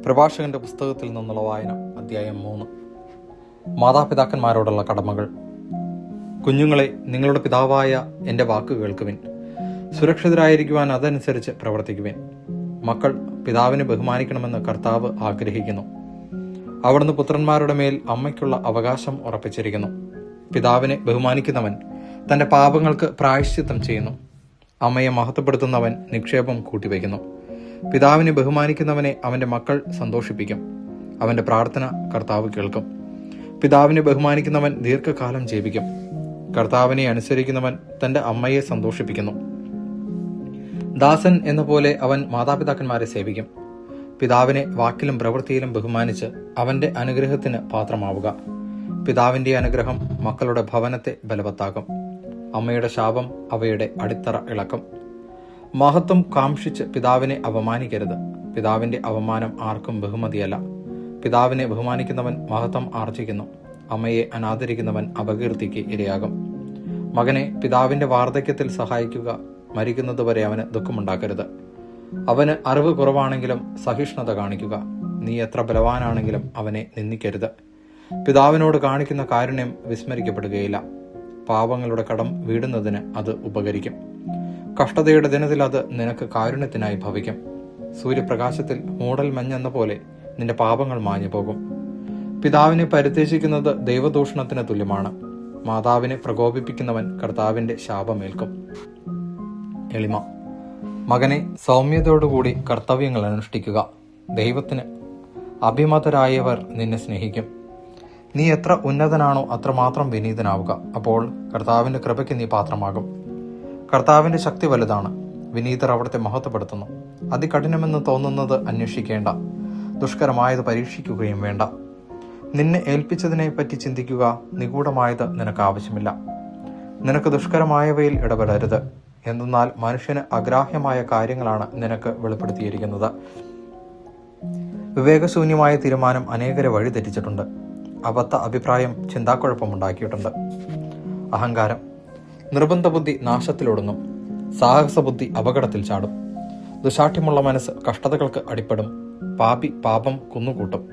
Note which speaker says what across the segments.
Speaker 1: പ്രഭാഷകന്റെ പുസ്തകത്തിൽ നിന്നുള്ള വായന, അധ്യായം 3. മാതാപിതാക്കന്മാരോടുള്ള കടമകൾ. കുഞ്ഞുങ്ങളെ, നിങ്ങളുടെ പിതാവായ എൻ്റെ വാക്ക് കേൾക്കുവിൻ. സുരക്ഷിതരായിരിക്കുവാൻ അതനുസരിച്ച് പ്രവർത്തിക്കുവിൻ. മക്കൾ പിതാവിനെ ബഹുമാനിക്കണമെന്ന് കർത്താവ് ആഗ്രഹിക്കുന്നു. അവിടുന്ന് പുത്രന്മാരുടെ മേൽ അമ്മയ്ക്കുള്ള അവകാശം ഉറപ്പിച്ചിരിക്കുന്നു. പിതാവിനെ ബഹുമാനിക്കുന്നവൻ തൻ്റെ പാപങ്ങൾക്ക് പ്രായശ്ചിത്തം ചെയ്യുന്നു. അമ്മയെ മഹത്വപ്പെടുത്തുന്നവൻ നിക്ഷേപം കൂട്ടിവയ്ക്കുന്നു. പിതാവിനെ ബഹുമാനിക്കുന്നവനെ അവൻ്റെ മക്കൾ സന്തോഷിപ്പിക്കും. അവൻ്റെ പ്രാർത്ഥന കർത്താവ് കേൾക്കും. പിതാവിനെ ബഹുമാനിക്കുന്നവൻ ദീർഘകാലം ജീവിക്കും. കർത്താവിനെ അനുസരിക്കുന്നവൻ തൻ്റെ അമ്മയെ സന്തോഷിപ്പിക്കുന്നു. ദാസൻ എന്ന പോലെ അവൻ മാതാപിതാക്കന്മാരെ സേവിക്കും. പിതാവിനെ വാക്കിലും പ്രവൃത്തിയിലും ബഹുമാനിച്ച് അവൻ്റെ അനുഗ്രഹത്തിന് പാത്രമാവുക. പിതാവിൻ്റെ അനുഗ്രഹം മക്കളുടെ ഭവനത്തെ ബലവത്താക്കും. അമ്മയുടെ ശാപം അവയുടെ അടിത്തറ ഇളക്കും. മഹത്വം കാംക്ഷിച്ച് പിതാവിനെ അപമാനിക്കരുത്. പിതാവിൻ്റെ അവമാനം ആർക്കും ബഹുമതിയല്ല. പിതാവിനെ ബഹുമാനിക്കുന്നവൻ മഹത്വം ആർജിക്കുന്നു. അമ്മയെ അനാദരിക്കുന്നവൻ അപകീർത്തിക്ക് ഇരയാകും. മകനെ, പിതാവിൻ്റെ വാർദ്ധക്യത്തിൽ സഹായിക്കുക. മരിക്കുന്നതുവരെ അവന് ദുഃഖമുണ്ടാക്കരുത്. അവന് അറിവ് കുറവാണെങ്കിലും സഹിഷ്ണുത കാണിക്കുക. നീ എത്ര ബലവാനാണെങ്കിലും അവനെ നിന്ദിക്കരുത്. പിതാവിനോട് കാണിക്കുന്ന കാരുണ്യം വിസ്മരിക്കപ്പെടുകയില്ല. പാപങ്ങളുടെ കടം വീടുന്നതിന് അത് ഉപകരിക്കും. കഷ്ടതയുടെ ദിനത്തിൽ അത് നിനക്ക് കാരുണ്യത്തിനായി ഭവിക്കും. സൂര്യപ്രകാശത്തിൽ മൂടൽ മഞ്ഞെന്ന പോലെ നിന്റെ പാപങ്ങൾ മാഞ്ഞു പോകും. പിതാവിനെ പരിത്യജിക്കുന്നത് ദൈവദൂഷണത്തിന് തുല്യമാണ്. മാതാവിനെ പ്രകോപിപ്പിക്കുന്നവൻ കർത്താവിന്റെ ശാപമേൽക്കും. എളിമ. മകനെ, സൗമ്യതയോടുകൂടി കർത്തവ്യങ്ങൾ അനുഷ്ഠിക്കുക. ദൈവത്തിന് അഭിമതരായവർ നിന്നെ സ്നേഹിക്കും. നീ എത്ര ഉന്നതനാണോ അത്രമാത്രം വിനീതനാവുക. അപ്പോൾ കർത്താവിന്റെ കൃപയ്ക്ക് നീ പാത്രമാകും. കർത്താവിന്റെ ശക്തി വലുതാണ്. വിനീതർ അവിടുത്തെ മഹത്വപ്പെടുത്തുന്നു. അതികഠിനമെന്ന് തോന്നുന്നത് അന്വേഷിക്കേണ്ട. ദുഷ്കരമായത് പരീക്ഷിക്കുകയും വേണ്ട. നിന്നെ ഏൽപ്പിച്ചതിനെ പറ്റി ചിന്തിക്കുക. നിഗൂഢമായത് നിനക്ക് ആവശ്യമില്ല. നിനക്ക് ദുഷ്കരമായവയിൽ ഇടപെടരുത്. എന്തെന്നാൽ മനുഷ്യന് അഗ്രാഹ്യമായ കാര്യങ്ങളാണ് നിനക്ക് വെളിപ്പെടുത്തിയിരിക്കുന്നത്. വിവേകശൂന്യമായ തീരുമാനം അനേകരെ വഴി തെറ്റിച്ചിട്ടുണ്ട്. അബദ്ധ അഭിപ്രായം ചിന്താക്കുഴപ്പമുണ്ടാക്കിയിട്ടുണ്ട്. അഹങ്കാരം. നിർബന്ധ ബുദ്ധി നാശത്തിലൊടുങ്ങും. സാഹസബുദ്ധി അപകടത്തിൽ ചാടും. ദുശാഠ്യമുള്ള മനസ്സ് കഷ്ടതകൾക്ക് അടിപ്പെടും. പാപി പാപം കുന്നുകൂട്ടും.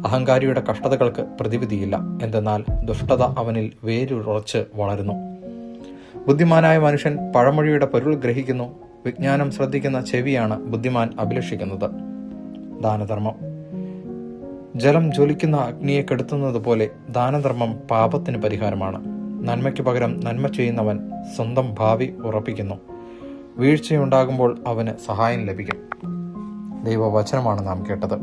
Speaker 1: അഹങ്കാരിയുടെ കഷ്ടതകൾക്ക് പ്രതിവിധിയില്ല. എന്തെന്നാൽ ദുഷ്ടത അവനിൽ വേരുറച്ച് വളരുന്നു. ബുദ്ധിമാനായ മനുഷ്യൻ പഴമൊഴിയുടെ പൊരുൾ ഗ്രഹിക്കുന്നു. വിജ്ഞാനം ശ്രദ്ധിക്കുന്ന ചെവിയാണ് ബുദ്ധിമാൻ അഭിലഷിക്കുന്നത്. ദാനധർമ്മം. ജലം ജ്വലിക്കുന്ന അഗ്നിയെ കെടുത്തുന്നത് പോലെ ദാനധർമ്മം പാപത്തിന് പരിഹാരമാണ്. നന്മയ്ക്ക് പകരം നന്മ ചെയ്യുന്നവൻ സ്വന്തം ഭാവി ഉറപ്പിക്കുന്നു. വീഴ്ചയുണ്ടാകുമ്പോൾ അവന് സഹായം ലഭിക്കും. ദൈവവചനമാണ് നാം കേട്ടത്.